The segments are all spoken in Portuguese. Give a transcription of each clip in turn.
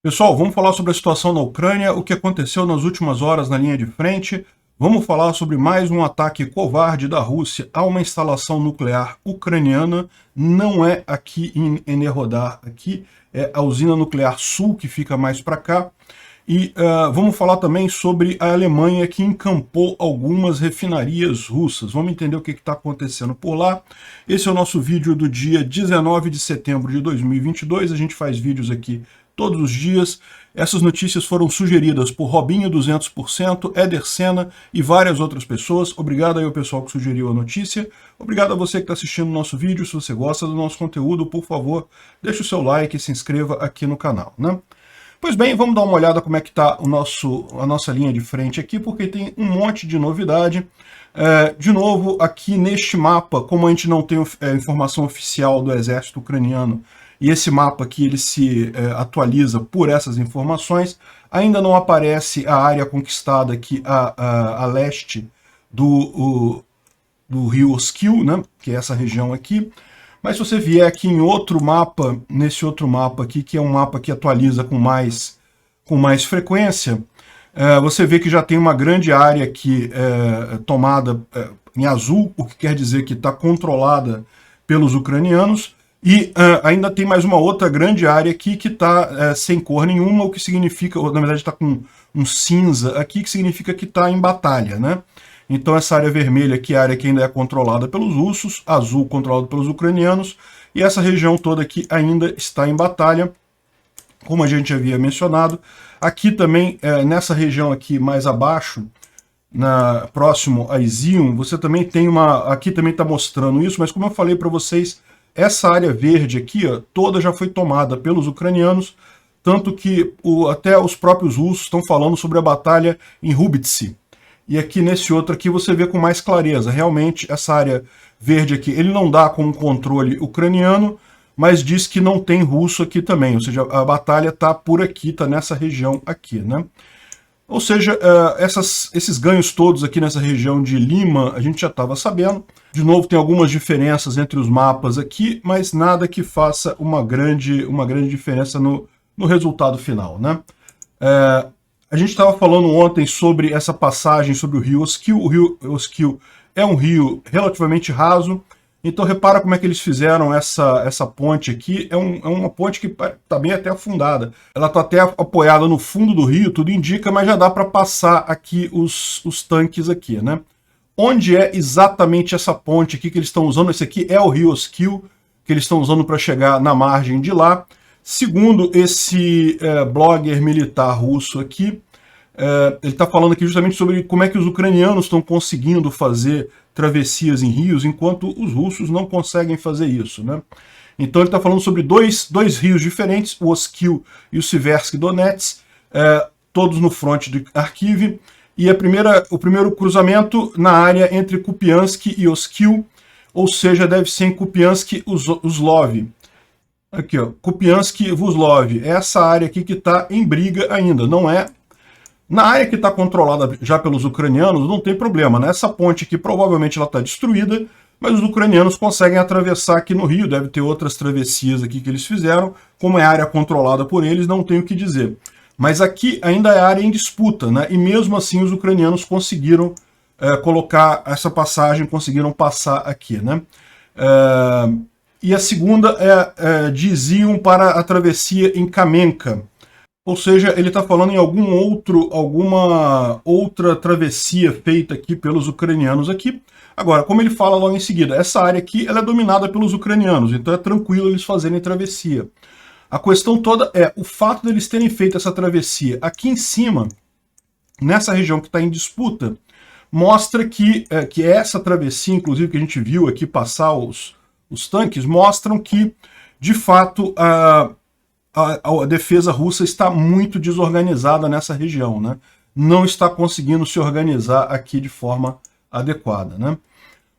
Pessoal, vamos falar sobre a situação na Ucrânia, o que aconteceu nas últimas horas na linha de frente. Vamos falar sobre mais um ataque covarde da Rússia a uma instalação nuclear ucraniana. Não é aqui em Enerhodar, aqui é a usina nuclear sul, que fica mais para cá. E vamos falar também sobre a Alemanha, que encampou algumas refinarias russas. Vamos entender o que está acontecendo por lá. Esse é o nosso vídeo do dia 19 de setembro de 2022. A gente faz vídeos aqui todos os dias. Essas notícias foram sugeridas por Robinho 200%, Éder Senna e várias outras pessoas. Obrigado aí ao pessoal que sugeriu a notícia. Obrigado a você que está assistindo o nosso vídeo. Se você gosta do nosso conteúdo, por favor, deixe o seu like e se inscreva aqui no canal, né? Pois bem, vamos dar uma olhada como é que está a nossa linha de frente aqui, porque tem um monte de novidade. De novo, aqui neste mapa, como a gente não tem informação oficial do exército ucraniano, e esse mapa aqui ele se atualiza por essas informações, ainda não aparece a área conquistada aqui a leste do rio Oskil, né, que é essa região aqui. Mas se você vier aqui em outro mapa, nesse outro mapa aqui, que é um mapa que atualiza com mais frequência, você vê que já tem uma grande área aqui tomada em azul, o que quer dizer que está controlada pelos ucranianos, e ainda tem mais uma outra grande área aqui que está sem cor nenhuma, o que significa, ou, na verdade está com um cinza aqui, que significa que está em batalha, né? Então essa área vermelha aqui é a área que ainda é controlada pelos russos, azul controlado pelos ucranianos, e essa região toda aqui ainda está em batalha, como a gente havia mencionado. Aqui também, nessa região aqui mais abaixo, próximo a Izium, você também tem aqui também está mostrando isso, mas como eu falei para vocês, essa área verde aqui, ó, toda já foi tomada pelos ucranianos, tanto que até os próprios russos estão falando sobre a batalha em Rubitsi. E aqui nesse outro aqui você vê com mais clareza. Realmente essa área verde aqui, ele não dá como controle ucraniano, mas diz que não tem russo aqui também. Ou seja, a batalha está por aqui, está nessa região aqui, né? Ou seja, esses ganhos todos aqui nessa região de Lima, a gente já estava sabendo. De novo, tem algumas diferenças entre os mapas aqui, mas nada que faça uma grande diferença no resultado final, né? A gente estava falando ontem sobre essa passagem sobre o rio Oskil. O rio Oskil é um rio relativamente raso, então repara como é que eles fizeram essa ponte aqui. É uma ponte que está bem até afundada. Ela está até apoiada no fundo do rio, tudo indica, mas já dá para passar aqui os tanques aqui, né? Onde é exatamente essa ponte aqui que eles estão usando? Esse aqui é o rio Oskil, que eles estão usando para chegar na margem de lá. Segundo esse blogger militar russo aqui, ele está falando aqui justamente sobre como é que os ucranianos estão conseguindo fazer travessias em rios, enquanto os russos não conseguem fazer isso, né? Então ele está falando sobre dois rios diferentes, o Oskil e o Siversky Donets, todos no fronte de Kharkiv, e o primeiro cruzamento na área entre Kupiansk e Oskil, ou seja, deve ser em Kupiansk-Uzlov. Aqui, ó, Kupiansk-Uzlov, essa área aqui que está em briga ainda, não é... Na área que está controlada já pelos ucranianos, não tem problema, né? Essa ponte aqui provavelmente ela está destruída, mas os ucranianos conseguem atravessar aqui no rio, deve ter outras travessias aqui que eles fizeram, como é área controlada por eles, não tem o que dizer. Mas aqui ainda é área em disputa, né? E mesmo assim os ucranianos conseguiram colocar essa passagem, conseguiram passar aqui, né? E a segunda de Zion para a travessia em Kamenka. Ou seja, ele está falando em alguma outra travessia feita aqui pelos ucranianos aqui. Agora, como ele fala logo em seguida, essa área aqui ela é dominada pelos ucranianos, então é tranquilo eles fazerem travessia. A questão toda é o fato deles terem feito essa travessia aqui em cima, nessa região que está em disputa, mostra que essa travessia, inclusive que a gente viu aqui passar os tanques, mostram que, de fato, a defesa russa está muito desorganizada nessa região, né? Não está conseguindo se organizar aqui de forma adequada, né?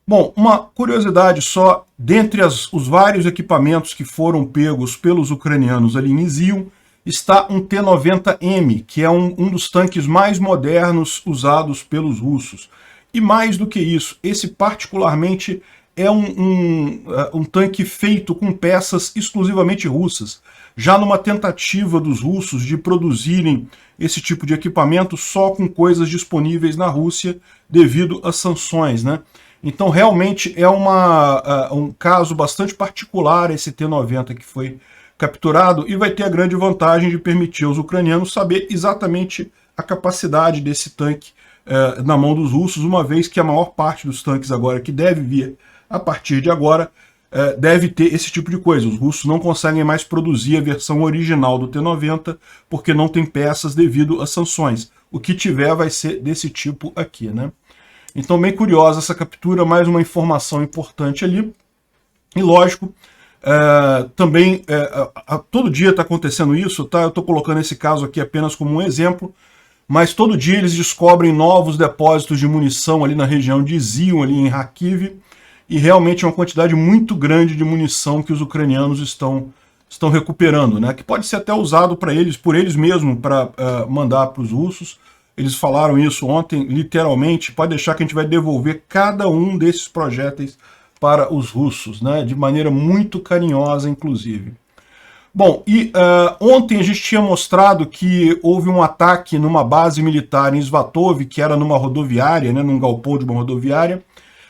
Bom, uma curiosidade só, dentre os vários equipamentos que foram pegos pelos ucranianos ali em Izium, está um T-90M, que é um dos tanques mais modernos usados pelos russos. E mais do que isso, esse particularmente é um tanque feito com peças exclusivamente russas. já numa tentativa dos russos de produzirem esse tipo de equipamento só com coisas disponíveis na Rússia devido às sanções, né? Então realmente é um caso bastante particular esse T-90 que foi capturado, e vai ter a grande vantagem de permitir aos ucranianos saber exatamente a capacidade desse tanque na mão dos russos, uma vez que a maior parte dos tanques agora que deve vir a partir de agora deve ter esse tipo de coisa. Os russos não conseguem mais produzir a versão original do T-90 porque não tem peças devido às sanções. O que tiver vai ser desse tipo aqui, né? Então, bem curiosa essa captura, mais uma informação importante ali. E lógico, também todo dia está acontecendo isso, tá? Eu estou colocando esse caso aqui apenas como um exemplo, mas todo dia eles descobrem novos depósitos de munição ali na região de Zion, ali em Kharkiv, e realmente é uma quantidade muito grande de munição que os ucranianos estão recuperando, né? Que pode ser até usado por eles mesmos, para mandar para os russos. Eles falaram isso ontem, literalmente, pode deixar que a gente vai devolver cada um desses projéteis para os russos, né? De maneira muito carinhosa, inclusive. Bom, e ontem a gente tinha mostrado que houve um ataque numa base militar em Svatov, que era numa rodoviária, né, num galpão de uma rodoviária,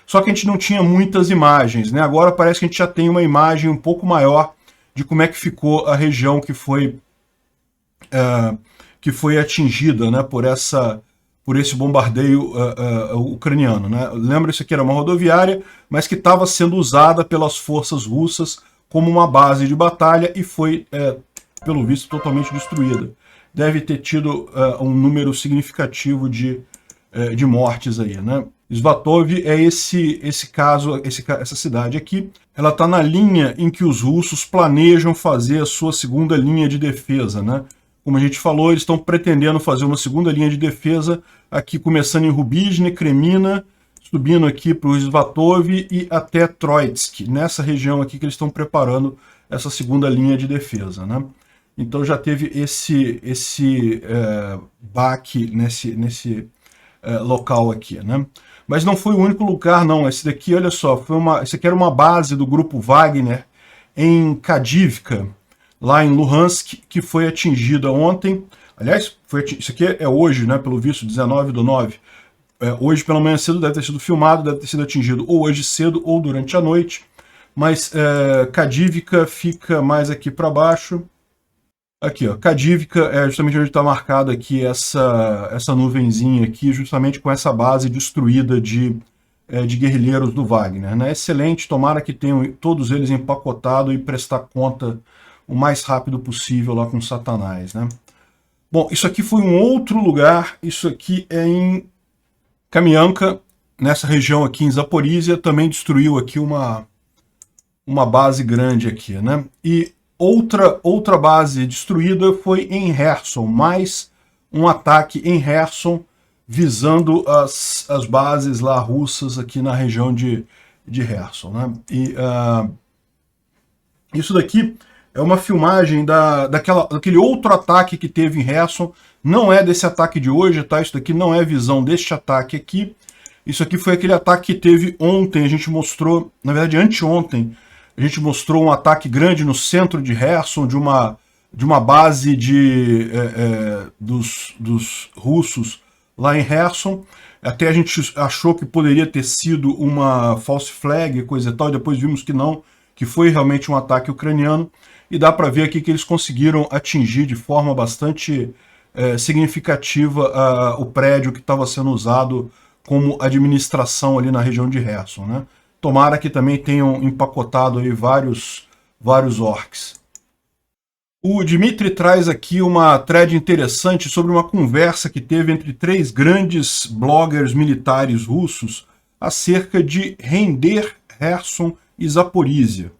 só que a gente não tinha muitas imagens, né? Agora parece que a gente já tem uma imagem um pouco maior de como é que ficou a região que foi atingida, né, por esse bombardeio ucraniano, né? Lembra, isso aqui era uma rodoviária, mas que estava sendo usada pelas forças russas como uma base de batalha e foi, pelo visto, totalmente destruída. Deve ter tido um número significativo de mortes aí, né? Svatov é esse caso, essa cidade aqui. Ela está na linha em que os russos planejam fazer a sua segunda linha de defesa, né? Como a gente falou, eles estão pretendendo fazer uma segunda linha de defesa aqui, começando em Rubizhne, Kremina, subindo aqui para o Svatov e até Troitsk, nessa região aqui que eles estão preparando essa segunda linha de defesa, né? Então já teve esse baque nesse local aqui, né? Mas não foi o único lugar, não. Esse daqui, olha só, esse aqui era uma base do grupo Wagner em Kadivka, lá em Luhansk, que foi atingida ontem. Aliás, isso aqui é hoje, né, pelo visto, 19/9. Hoje pela manhã cedo deve ter sido filmado, deve ter sido atingido ou hoje cedo ou durante a noite. Mas Kadivka fica mais aqui para baixo. Aqui, ó, Kadivka é justamente onde está marcada aqui essa nuvenzinha aqui, justamente com essa base destruída de guerrilheiros do Wagner, né? Excelente, tomara que tenham todos eles empacotado e prestar conta o mais rápido possível lá com Satanás, né? Bom, isso aqui foi um outro lugar, isso aqui é em Kamianka, nessa região aqui em Zaporizhia, também destruiu aqui uma base grande aqui, né? E outra base destruída foi em Kherson, mais um ataque em Kherson, visando as bases lá russas aqui na região de Kherson, né? E isso daqui é uma filmagem daquele outro ataque que teve em Kherson. Não é desse ataque de hoje, tá? Isso daqui não é visão deste ataque aqui. Isso aqui foi aquele ataque que teve ontem, a gente mostrou, na verdade anteontem, a gente mostrou um ataque grande no centro de Kherson, de uma base dos russos lá em Kherson. Até a gente achou que poderia ter sido uma false flag, coisa e tal, e depois vimos que não, que foi realmente um ataque ucraniano. E dá para ver aqui que eles conseguiram atingir de forma bastante significativa o prédio que estava sendo usado como administração ali na região de Kherson, né? Tomara que também tenham empacotado aí vários orcs. O Dmitry traz aqui uma thread interessante sobre uma conversa que teve entre 3 grandes bloggers militares russos acerca de render Kherson e Zaporizhia.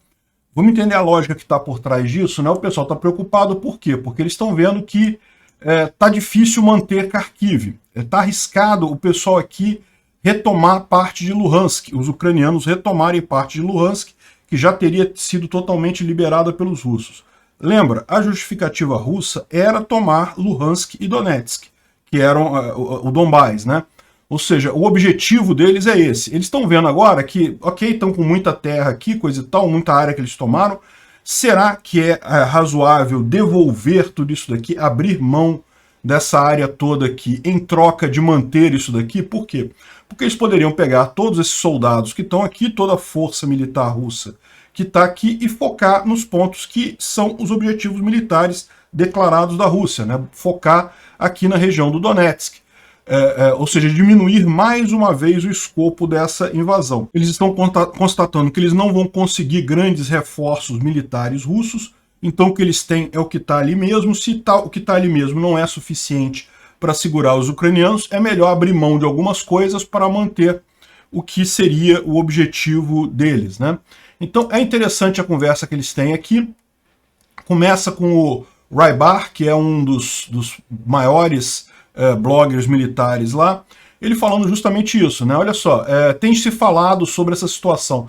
Vamos entender a lógica que está por trás disso, né? O pessoal está preocupado, por quê? Porque eles estão vendo que está difícil manter Kharkiv. Está arriscado o pessoal aqui retomar parte de Luhansk, os ucranianos retomarem parte de Luhansk, que já teria sido totalmente liberada pelos russos. Lembra, a justificativa russa era tomar Luhansk e Donetsk, que eram o Donbás, né? Ou seja, o objetivo deles é esse. Eles estão vendo agora que, ok, estão com muita terra aqui, coisa e tal, muita área que eles tomaram, Será que é razoável devolver tudo isso daqui, abrir mão dessa área toda aqui, em troca de manter isso daqui? Por quê? Porque eles poderiam pegar todos esses soldados que estão aqui, toda a força militar russa que está aqui, e focar nos pontos que são os objetivos militares declarados da Rússia, né? Focar aqui na região do Donetsk. Ou seja, diminuir mais uma vez o escopo dessa invasão. Eles estão constatando que eles não vão conseguir grandes reforços militares russos, então o que eles têm é o que está ali mesmo. Se o que está ali mesmo não é suficiente para segurar os ucranianos, é melhor abrir mão de algumas coisas para manter o que seria o objetivo deles, né? Então é interessante a conversa que eles têm aqui. Começa com o Rybar, que é um dos maiores bloggers militares lá, ele falando justamente isso, né? Olha só, tem se falado sobre essa situação.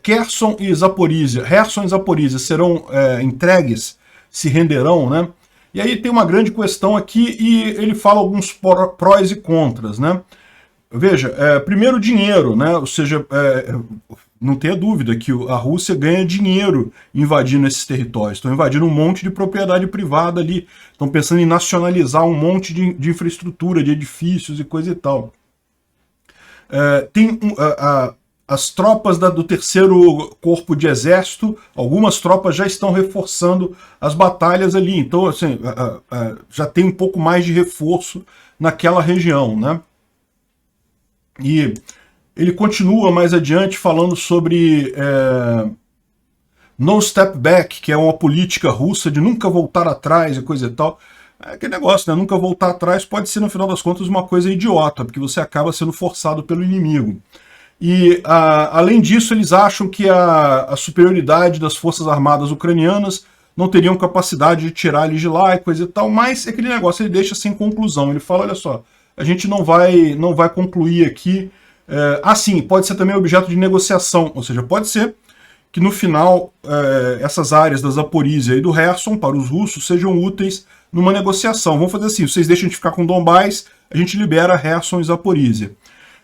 Kherson e Zaporizhia serão entregues, se renderão, né? E aí tem uma grande questão aqui e ele fala alguns prós e contras, né? Veja, primeiro dinheiro, né? Ou seja, não tenha dúvida que a Rússia ganha dinheiro invadindo esses territórios. Estão invadindo um monte de propriedade privada ali. Estão pensando em nacionalizar um monte de infraestrutura, de edifícios e coisa e tal. Tem as tropas do terceiro corpo de exército, algumas tropas já estão reforçando as batalhas ali. Então, assim, já tem um pouco mais de reforço naquela região, né? E ele continua mais adiante falando sobre no step back, que é uma política russa de nunca voltar atrás e coisa e tal. Aquele negócio, né? Nunca voltar atrás pode ser, no final das contas, uma coisa idiota, porque você acaba sendo forçado pelo inimigo. E, além disso, eles acham que a superioridade das forças armadas ucranianas não teriam capacidade de tirar eles de lá e coisa e tal, mas aquele negócio ele deixa sem conclusão. Ele fala, olha só, a gente não vai concluir aqui. Sim, pode ser também objeto de negociação, ou seja, pode ser que no final essas áreas da Zaporizhia e do Kherson para os russos sejam úteis numa negociação. Vamos fazer assim, vocês deixam de ficar com Donbás, a gente libera Kherson e Zaporizhia.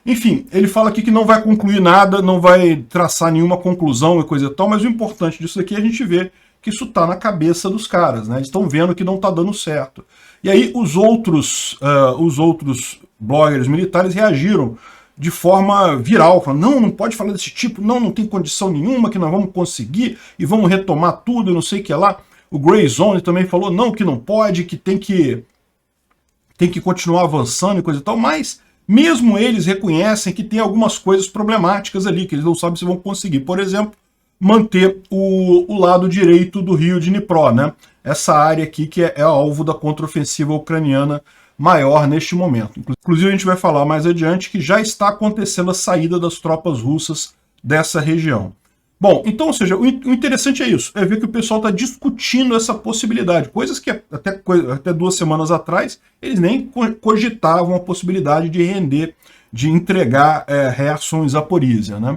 Enfim, ele fala aqui que não vai concluir nada, não vai traçar nenhuma conclusão e coisa e tal, mas o importante disso aqui é a gente ver que isso está na cabeça dos caras, né? Eles estão vendo que não está dando certo. E aí os outros bloggers militares reagiram de forma viral, falando, não pode falar desse tipo, não tem condição nenhuma que nós vamos conseguir e vamos retomar tudo e não sei o que lá. O Grey Zone também falou, não, que não pode, que tem que continuar avançando e coisa e tal, mas mesmo eles reconhecem que tem algumas coisas problemáticas ali, que eles não sabem se vão conseguir. Por exemplo, manter o lado direito do rio de Dnipro, né? Essa área aqui que é alvo da contraofensiva ucraniana maior neste momento. Inclusive a gente vai falar mais adiante que já está acontecendo a saída das tropas russas dessa região. Bom, então, ou seja, o interessante é isso, é ver que o pessoal está discutindo essa possibilidade, coisas que até 2 semanas atrás eles nem cogitavam a possibilidade de render, de entregar Kherson e Zaporizhia, né?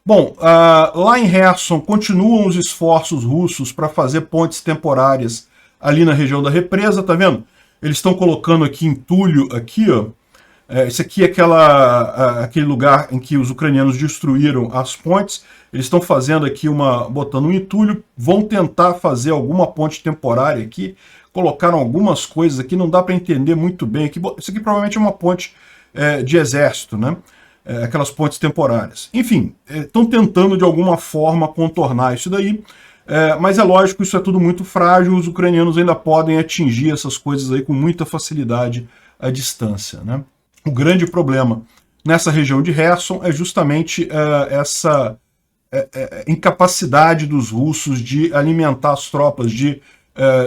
Bom, lá em Kherson continuam os esforços russos para fazer pontes temporárias ali na região da represa, tá vendo? Eles estão colocando aqui entulho, aqui, ó. Esse aqui é aquele lugar em que os ucranianos destruíram as pontes. Eles estão fazendo aqui botando um entulho, vão tentar fazer alguma ponte temporária aqui. Colocaram algumas coisas aqui, não dá para entender muito bem. Isso aqui provavelmente é uma ponte de exército, né? Aquelas pontes temporárias. Enfim, estão tentando de alguma forma contornar isso daí. Mas é lógico, isso é tudo muito frágil, os ucranianos ainda podem atingir essas coisas aí com muita facilidade à distância, né? O grande problema nessa região de Kherson é justamente essa incapacidade dos russos de alimentar as tropas, de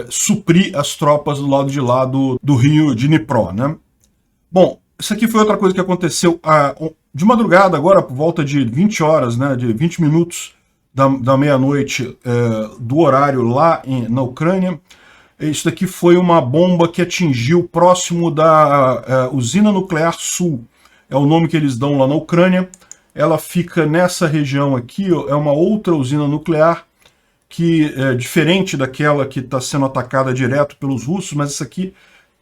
suprir as tropas do lado de lá do rio de Dnipro, né? Bom, isso aqui foi outra coisa que aconteceu de madrugada agora, por volta de 20 horas, né, de 20 minutos da meia-noite do horário lá na Ucrânia. Isso daqui foi uma bomba que atingiu próximo da usina nuclear Sul. É o nome que eles dão lá na Ucrânia. Ela fica nessa região aqui, ó, é uma outra usina nuclear que é diferente daquela que está sendo atacada direto pelos russos, mas essa aqui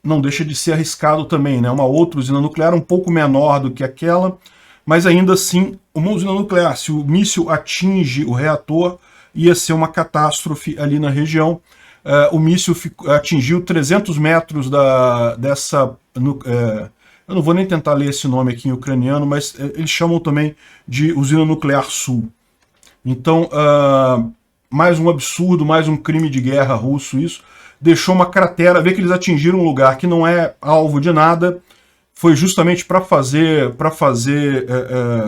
não deixa de ser arriscado também, né? Uma outra usina nuclear um pouco menor do que aquela, mas ainda assim, uma usina nuclear, se o míssil atinge o reator, ia ser uma catástrofe ali na região. O míssil atingiu 300 metros dessa... eu não vou nem tentar ler esse nome aqui em ucraniano, mas eles chamam também de usina nuclear sul. Então, mais um absurdo, mais um crime de guerra russo isso. Deixou uma cratera, vê que eles atingiram um lugar que não é alvo de nada, foi justamente para fazer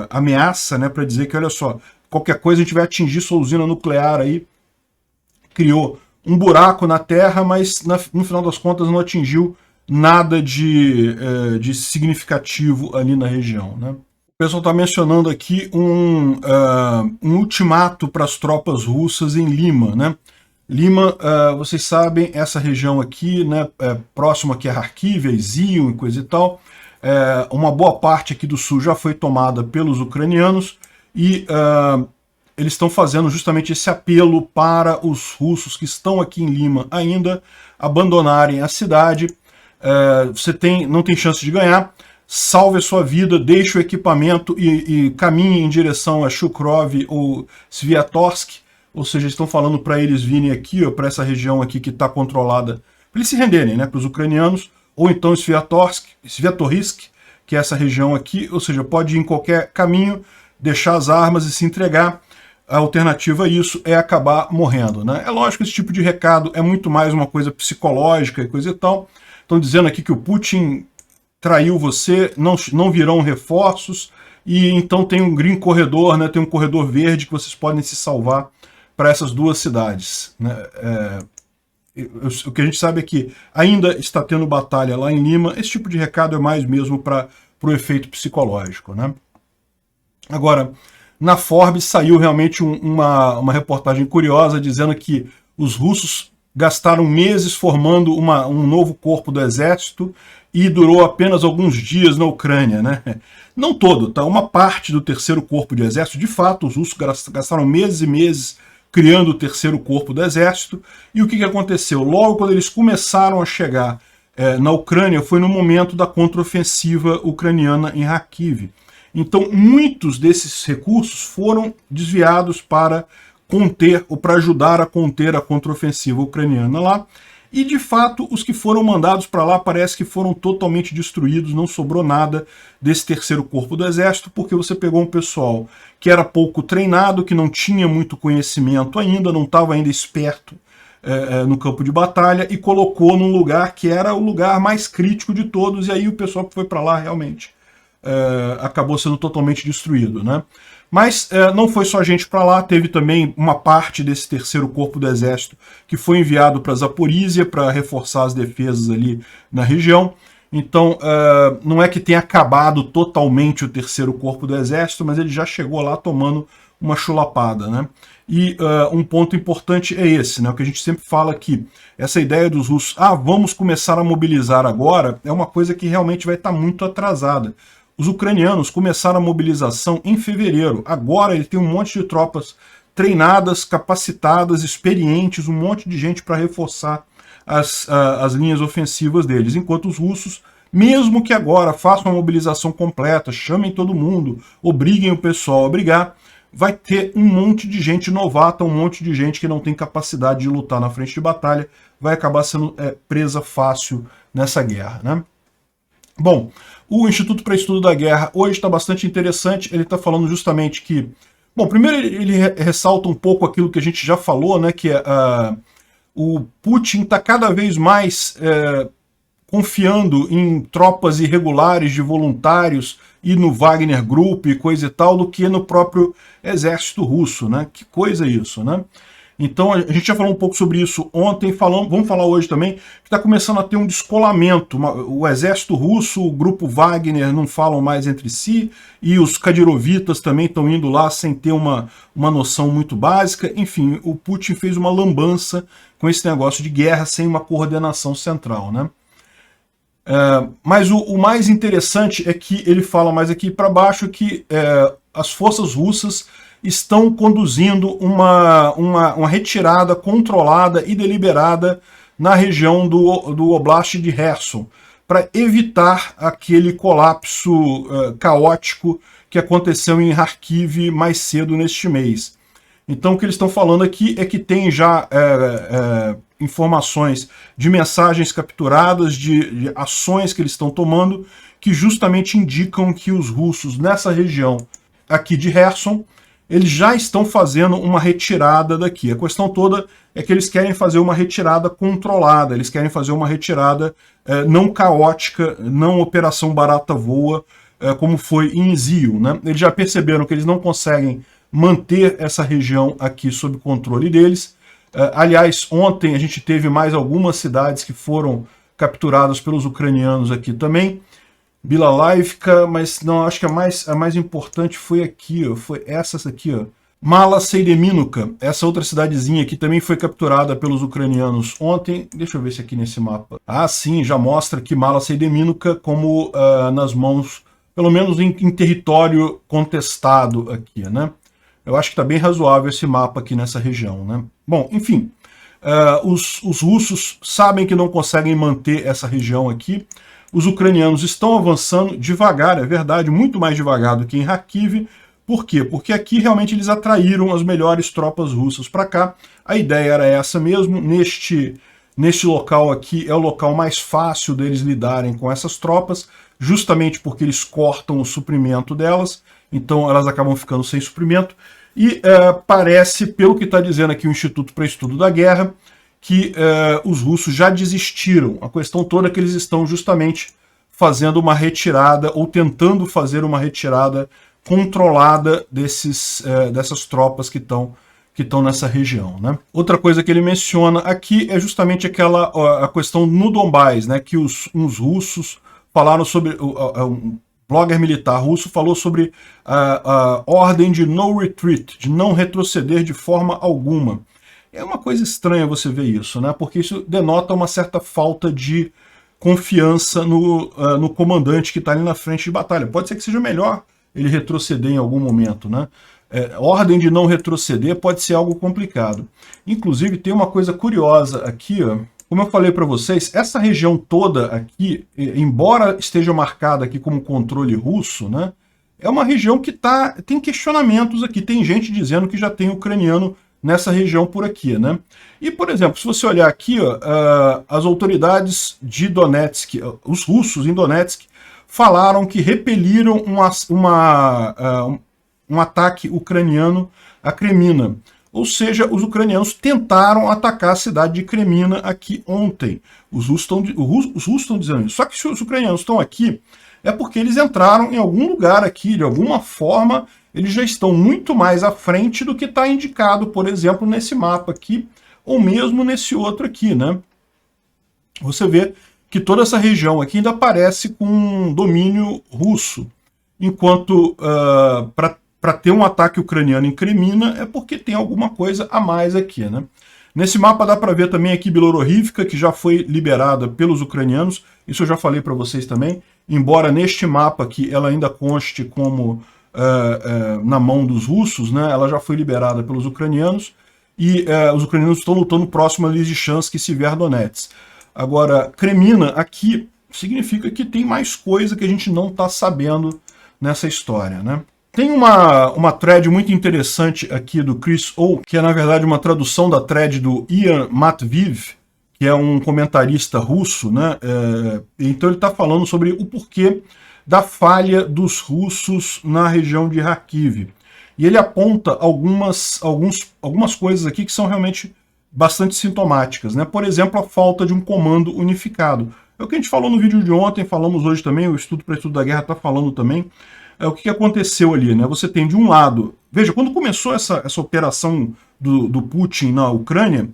ameaça, né, para dizer que, olha só, qualquer coisa a gente vai atingir sua usina nuclear aí. Criou um buraco na terra, mas no final das contas não atingiu nada de significativo ali na região, né? O pessoal está mencionando aqui um ultimato para as tropas russas em Lima, né? Lima, vocês sabem, essa região aqui, né, próximo aqui a Kharkiv, a Izium e coisa e tal, uma boa parte aqui do sul já foi tomada pelos ucranianos e eles estão fazendo justamente esse apelo para os russos que estão aqui em Lima ainda abandonarem a cidade. Você não tem chance de ganhar, salve a sua vida, deixe o equipamento e caminhe em direção a Shukrov ou Sviatorsk. Ou seja, estão falando para eles virem aqui, para essa região aqui que está controlada, para eles se renderem, né, para os ucranianos, ou então Sviatorsk, que é essa região aqui, ou seja, pode ir em qualquer caminho, deixar as armas e se entregar. A alternativa a isso é acabar morrendo, né? É lógico que esse tipo de recado é muito mais uma coisa psicológica e coisa e tal. Estão dizendo aqui que o Putin traiu você, não virão reforços, e então tem um green corredor, né, tem um corredor verde que vocês podem se salvar para essas duas cidades, né? O que a gente sabe é que ainda está tendo batalha lá em Lima. Esse tipo de recado é mais mesmo para o efeito psicológico, né? Agora, na Forbes saiu realmente uma reportagem curiosa dizendo que os russos gastaram meses formando um novo corpo do exército e durou apenas alguns dias na Ucrânia, né? Não todo, tá? Uma parte do terceiro corpo de exército. De fato, os russos gastaram meses e meses criando o terceiro corpo do exército. E o que aconteceu? Logo quando eles começaram a chegar na Ucrânia, foi no momento da contraofensiva ucraniana em Kharkiv. Então, muitos desses recursos foram desviados para conter, ou para ajudar a conter a contraofensiva ucraniana lá. E, de fato, os que foram mandados para lá parece que foram totalmente destruídos, não sobrou nada desse terceiro corpo do exército, porque você pegou um pessoal que era pouco treinado, que não tinha muito conhecimento ainda, não estava ainda esperto no campo de batalha, e colocou num lugar que era o lugar mais crítico de todos, e aí o pessoal que foi para lá realmente acabou sendo totalmente destruído, né? Mas não foi só gente para lá, teve também uma parte desse terceiro corpo do exército que foi enviado para Zaporísia para reforçar as defesas ali na região. Então, não é que tenha acabado totalmente o terceiro corpo do exército, mas ele já chegou lá tomando uma chulapada, né? E um ponto importante é esse, né? O que a gente sempre fala aqui, essa ideia dos russos, vamos começar a mobilizar agora, é uma coisa que realmente vai estar muito atrasada. Os ucranianos começaram a mobilização em fevereiro. Agora ele tem um monte de tropas treinadas, capacitadas, experientes, um monte de gente para reforçar as linhas ofensivas deles. Enquanto os russos, mesmo que agora façam uma mobilização completa, chamem todo mundo, obriguem o pessoal a brigar, vai ter um monte de gente novata, um monte de gente que não tem capacidade de lutar na frente de batalha, vai acabar sendo presa fácil nessa guerra, né? Bom, o Instituto para Estudo da Guerra hoje está bastante interessante. Ele está falando justamente que... Bom, primeiro ele ressalta um pouco aquilo que a gente já falou, né, que o Putin está cada vez mais confiando em tropas irregulares de voluntários e no Wagner Group e coisa e tal, do que no próprio exército russo, né? Que coisa é isso, né? Então a gente já falou um pouco sobre isso ontem, vamos falar hoje também, que está começando a ter um descolamento. O exército russo, o grupo Wagner não falam mais entre si, e os Kadyrovitas também estão indo lá sem ter uma noção muito básica. Enfim, o Putin fez uma lambança com esse negócio de guerra sem uma coordenação central, né? Mas o mais interessante é que ele fala mais aqui para baixo que as forças russas estão conduzindo uma retirada controlada e deliberada na região do Oblast de Kherson, para evitar aquele colapso caótico que aconteceu em Kharkiv mais cedo neste mês. Então o que eles estão falando aqui é que tem já informações de mensagens capturadas, de ações que eles estão tomando, que justamente indicam que os russos nessa região aqui de Kherson, eles já estão fazendo uma retirada daqui. A questão toda é que eles querem fazer uma retirada controlada, eles querem fazer uma retirada não caótica, não operação barata voa, como foi em Izio, né? Eles já perceberam que eles não conseguem manter essa região aqui sob controle deles. Aliás, ontem a gente teve mais algumas cidades que foram capturadas pelos ucranianos aqui também. Bilalivka, mas não, acho que a mais importante foi aqui, ó, foi essa aqui, ó. Mala Seideminuka, essa outra cidadezinha que também foi capturada pelos ucranianos ontem. Deixa eu ver se aqui nesse mapa. Ah, sim, já mostra que Mala Seideminuka como nas mãos, pelo menos em território contestado aqui, né? Eu acho que está bem razoável esse mapa aqui nessa região, né? Bom, enfim, os russos sabem que não conseguem manter essa região aqui. Os ucranianos estão avançando devagar, é verdade, muito mais devagar do que em Kharkiv. Por quê? Porque aqui realmente eles atraíram as melhores tropas russas para cá. A ideia era essa mesmo. Neste local aqui é o local mais fácil deles lidarem com essas tropas, justamente porque eles cortam o suprimento delas, então elas acabam ficando sem suprimento. E parece, pelo que está dizendo aqui o Instituto para Estudo da Guerra, que os russos já desistiram. A questão toda é que eles estão justamente fazendo uma retirada, ou tentando fazer uma retirada controlada dessas tropas que estão nessa região, né? Outra coisa que ele menciona aqui é justamente a questão no Donbás, né? Que uns russos falaram sobre... um blogger militar russo falou sobre a ordem de no retreat, de não retroceder de forma alguma. É uma coisa estranha você ver isso, né? Porque isso denota uma certa falta de confiança no comandante que está ali na frente de batalha. Pode ser que seja melhor ele retroceder em algum momento, né? Ordem de não retroceder pode ser algo complicado. Inclusive, tem uma coisa curiosa aqui, ó. Como eu falei para vocês, essa região toda aqui, embora esteja marcada aqui como controle russo, né? É uma região que tem questionamentos aqui. Tem gente dizendo que já tem ucraniano nessa região por aqui, né? E, por exemplo, se você olhar aqui, ó, as autoridades de Donetsk, os russos em Donetsk, falaram que repeliram um ataque ucraniano a Kremina. Ou seja, os ucranianos tentaram atacar a cidade de Kremina aqui ontem. Os russos estão dizendo isso. Só que se os ucranianos estão aqui, é porque eles entraram em algum lugar aqui, de alguma forma, eles já estão muito mais à frente do que está indicado, por exemplo, nesse mapa aqui, ou mesmo nesse outro aqui, né? Você vê que toda essa região aqui ainda aparece com um domínio russo, enquanto para ter um ataque ucraniano em Kremina é porque tem alguma coisa a mais aqui, né? Nesse mapa dá para ver também aqui Bielorrivka, que já foi liberada pelos ucranianos, isso eu já falei para vocês também, embora neste mapa aqui ela ainda conste como na mão dos russos, né? Ela já foi liberada pelos ucranianos, e os ucranianos estão lutando próximo a Lysychansk e Severodonetsk. Agora, Kremina aqui significa que tem mais coisa que a gente não está sabendo nessa história, né? Tem uma thread muito interessante aqui do Chris O, que é na verdade uma tradução da thread do Ian Matviv, que é um comentarista russo, né? Então ele está falando sobre o porquê da falha dos russos na região de Kharkiv. E ele aponta algumas coisas aqui que são realmente bastante sintomáticas, né? Por exemplo, a falta de um comando unificado. É o que a gente falou no vídeo de ontem, falamos hoje também, o Estudo para Estudo da Guerra está falando também. O que aconteceu ali, né? Você tem de um lado... Veja, quando começou essa operação do Putin na Ucrânia,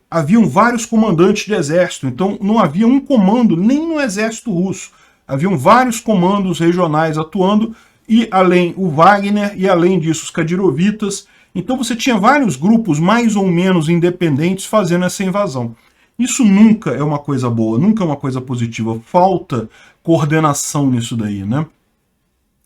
haviam vários comandantes de exército, então não havia um comando nem no exército russo. Haviam vários comandos regionais atuando, e além o Wagner, e além disso os Kadyrovitas. Então você tinha vários grupos mais ou menos independentes fazendo essa invasão. Isso nunca é uma coisa boa, nunca é uma coisa positiva. Falta coordenação nisso daí, né?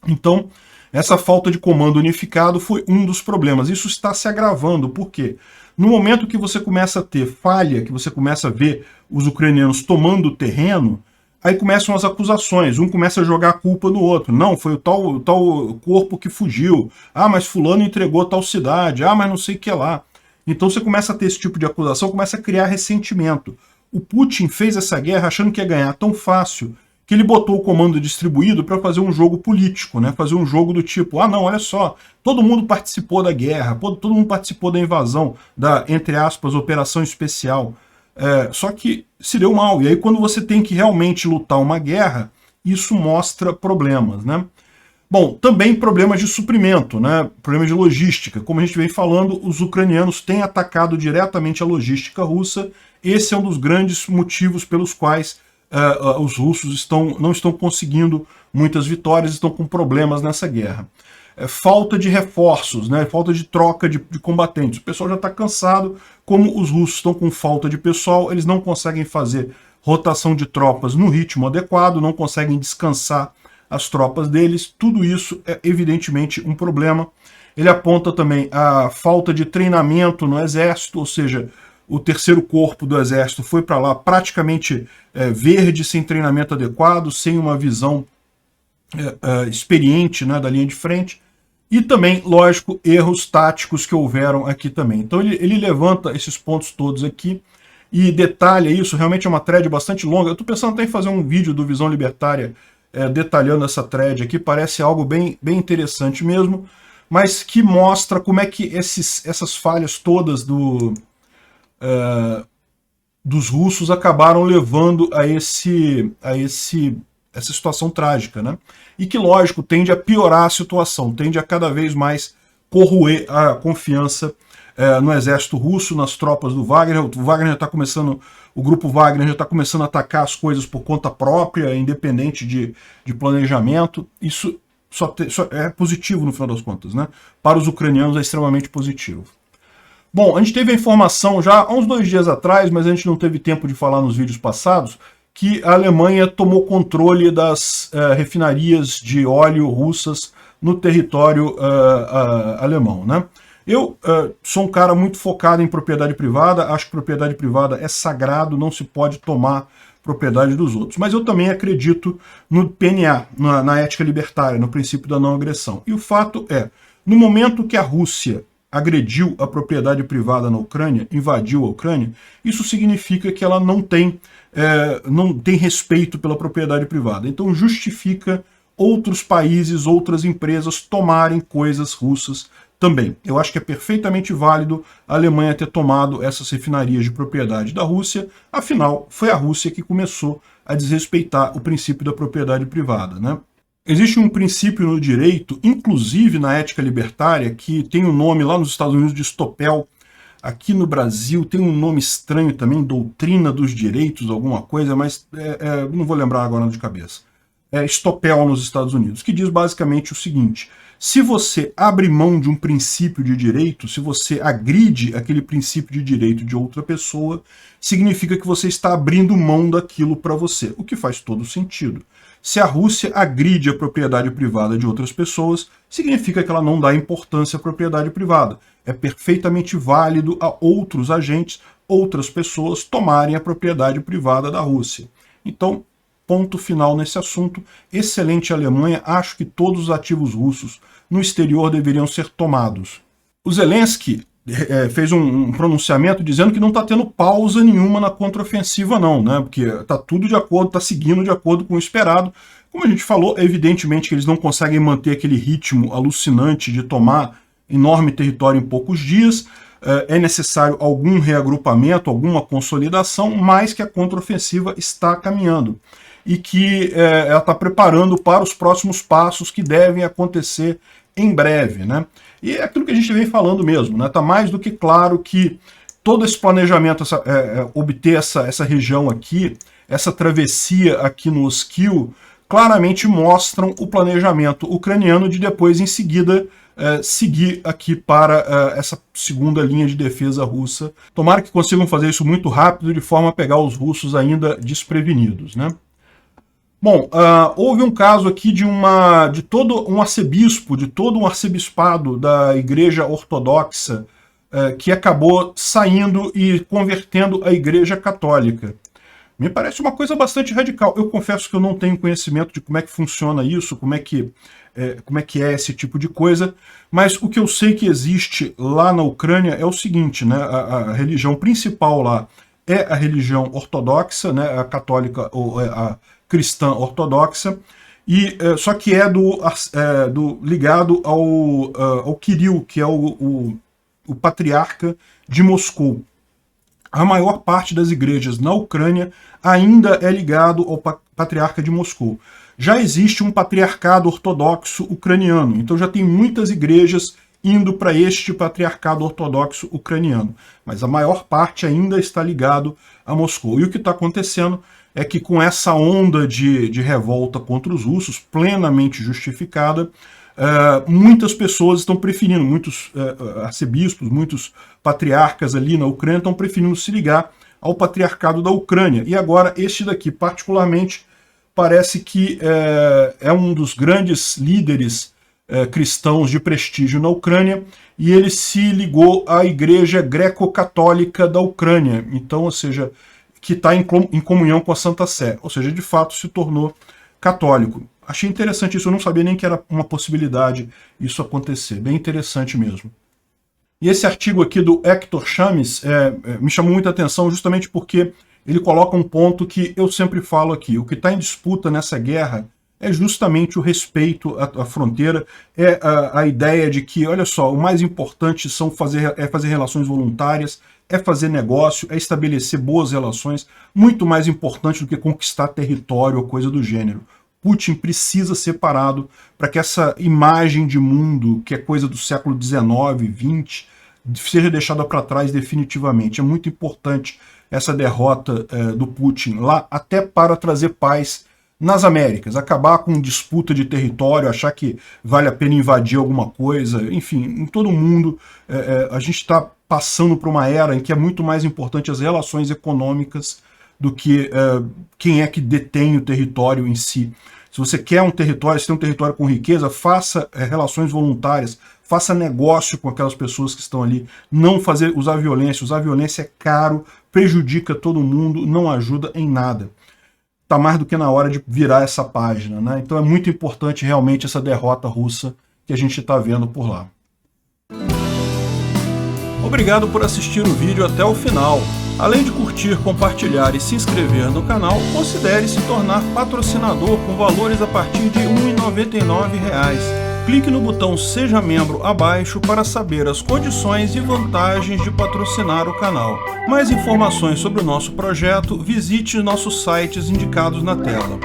Então, essa falta de comando unificado foi um dos problemas. Isso está se agravando, por quê? No momento que você começa a ter falha, que você começa a ver os ucranianos tomando terreno, Aí começam as acusações, um começa a jogar a culpa no outro. Não, foi o tal corpo que fugiu. Ah, mas fulano entregou tal cidade. Ah, mas não sei o que lá. Então você começa a ter esse tipo de acusação, começa a criar ressentimento. O Putin fez essa guerra achando que ia ganhar tão fácil que ele botou o comando distribuído para fazer um jogo político, né? Fazer um jogo do tipo, ah não, olha só, todo mundo participou da guerra, todo mundo participou da invasão, da, entre aspas, operação especial. Só que se deu mal. E aí quando você tem que realmente lutar uma guerra, isso mostra problemas, né? Bom, também problemas de suprimento, né? Problemas de logística. Como a gente vem falando, os ucranianos têm atacado diretamente a logística russa. Esse é um dos grandes motivos pelos quais os russos não estão conseguindo muitas vitórias, estão com problemas nessa guerra. Falta de reforços, né? Falta de troca de combatentes. O pessoal já está cansado, como os russos estão com falta de pessoal, eles não conseguem fazer rotação de tropas no ritmo adequado, não conseguem descansar as tropas deles, tudo isso é evidentemente um problema. Ele aponta também a falta de treinamento no exército, ou seja, o terceiro corpo do exército foi para lá praticamente verde, sem treinamento adequado, sem uma visão experiente, né, da linha de frente. E também, lógico, erros táticos que houveram aqui também. Então ele levanta esses pontos todos aqui e detalha isso. Realmente é uma thread bastante longa. Eu estou pensando até em fazer um vídeo do Visão Libertária detalhando essa thread aqui. Parece algo bem interessante mesmo, mas que mostra como é que essas falhas todas dos russos acabaram levando a essa situação trágica, né? E que, lógico, tende a piorar a situação, tende a cada vez mais corroer a confiança no exército russo, nas tropas do Wagner. O Wagner já está começando, o grupo Wagner já está começando a atacar as coisas por conta própria, independente de planejamento. Isso só é positivo no final das contas, né? Para os ucranianos é extremamente positivo. Bom, a gente teve a informação já há uns 2 dias atrás, mas a gente não teve tempo de falar nos vídeos passados, que a Alemanha tomou controle das refinarias de óleo russas no território alemão, né? Eu sou um cara muito focado em propriedade privada, acho que propriedade privada é sagrado, não se pode tomar propriedade dos outros. Mas eu também acredito no PNA, na ética libertária, no princípio da não agressão. E o fato é, no momento que a Rússia agrediu a propriedade privada na Ucrânia, invadiu a Ucrânia, isso significa que ela não tem respeito pela propriedade privada. Então justifica outros países, outras empresas tomarem coisas russas também. Eu acho que é perfeitamente válido a Alemanha ter tomado essas refinarias de propriedade da Rússia, afinal, foi a Rússia que começou a desrespeitar o princípio da propriedade privada, né? Existe um princípio no direito, inclusive na ética libertária, que tem um nome lá nos Estados Unidos de Stopel. Aqui no Brasil tem um nome estranho também, doutrina dos direitos, alguma coisa, mas não vou lembrar agora de cabeça. É Stopel nos Estados Unidos, que diz basicamente o seguinte: se você abre mão de um princípio de direito, se você agride aquele princípio de direito de outra pessoa, significa que você está abrindo mão daquilo para você, o que faz todo sentido. Se a Rússia agride a propriedade privada de outras pessoas, significa que ela não dá importância à propriedade privada. É perfeitamente válido a outros agentes, outras pessoas, tomarem a propriedade privada da Rússia. Então, ponto final nesse assunto. Excelente Alemanha, acho que todos os ativos russos no exterior deveriam ser tomados. O Zelensky fez um pronunciamento dizendo que não está tendo pausa nenhuma na contraofensiva não, né? Porque está tudo de acordo, está seguindo de acordo com o esperado. Como a gente falou, evidentemente que eles não conseguem manter aquele ritmo alucinante de tomar enorme território em poucos dias. É necessário algum reagrupamento, alguma consolidação, mas que a contraofensiva está caminhando e que ela está preparando para os próximos passos que devem acontecer em breve, né? E é aquilo que a gente vem falando mesmo, né? Está mais do que claro que todo esse planejamento, obter essa região aqui, essa travessia aqui no Oskil, claramente mostram o planejamento ucraniano de depois, em seguida, seguir aqui para essa segunda linha de defesa russa. Tomara que consigam fazer isso muito rápido, de forma a pegar os russos ainda desprevenidos, né? Bom, houve um caso aqui de todo um arcebispo, de todo um arcebispado da Igreja Ortodoxa que acabou saindo e convertendo a Igreja Católica. Me parece uma coisa bastante radical. Eu confesso que eu não tenho conhecimento de como é que funciona isso, como é que é esse tipo de coisa, mas o que eu sei que existe lá na Ucrânia é o seguinte, né? A religião principal lá é a religião ortodoxa, né? A católica ou a cristã ortodoxa, e só que é ligado ao Kirill, que é o patriarca de Moscou. A maior parte das igrejas na Ucrânia ainda é ligado ao patriarca de Moscou. Já existe um patriarcado ortodoxo ucraniano, então já tem muitas igrejas indo para este patriarcado ortodoxo ucraniano, mas a maior parte ainda está ligado a Moscou. E o que está acontecendo é que com essa onda de revolta contra os russos, plenamente justificada, muitas pessoas estão preferindo, muitos arcebispos, muitos patriarcas ali na Ucrânia estão preferindo se ligar ao patriarcado da Ucrânia. E agora este daqui, particularmente, parece que é um dos grandes líderes cristãos de prestígio na Ucrânia, e ele se ligou à Igreja Greco-Católica da Ucrânia, então, ou seja, que está em comunhão com a Santa Sé, ou seja, de fato se tornou católico. Achei interessante isso, eu não sabia nem que era uma possibilidade isso acontecer, bem interessante mesmo. E esse artigo aqui do Hector Chames me chamou muita atenção justamente porque ele coloca um ponto que eu sempre falo aqui. O que está em disputa nessa guerra é justamente o respeito à fronteira, é a ideia de que, olha só, o mais importante é fazer relações voluntárias, é fazer negócio, é estabelecer boas relações, muito mais importante do que conquistar território ou coisa do gênero. Putin precisa ser parado para que essa imagem de mundo, que é coisa do século XIX, XX, seja deixada para trás definitivamente. É muito importante essa derrota do Putin lá, até para trazer paz nas Américas, acabar com disputa de território, achar que vale a pena invadir alguma coisa, enfim, em todo o mundo a gente está passando por uma era em que é muito mais importante as relações econômicas do que quem é que detém o território em si. Se você quer um território, se tem um território com riqueza, faça relações voluntárias, faça negócio com aquelas pessoas que estão ali, não usar violência. Usar violência é caro, prejudica todo mundo, não ajuda em nada. Está mais do que na hora de virar essa página, né? Então é muito importante realmente essa derrota russa que a gente está vendo por lá. Obrigado por assistir o vídeo até o final. Além de curtir, compartilhar e se inscrever no canal, considere se tornar patrocinador com valores a partir de R$ 1,99. Clique no botão Seja Membro abaixo para saber as condições e vantagens de patrocinar o canal. Mais informações sobre o nosso projeto, visite nossos sites indicados na tela.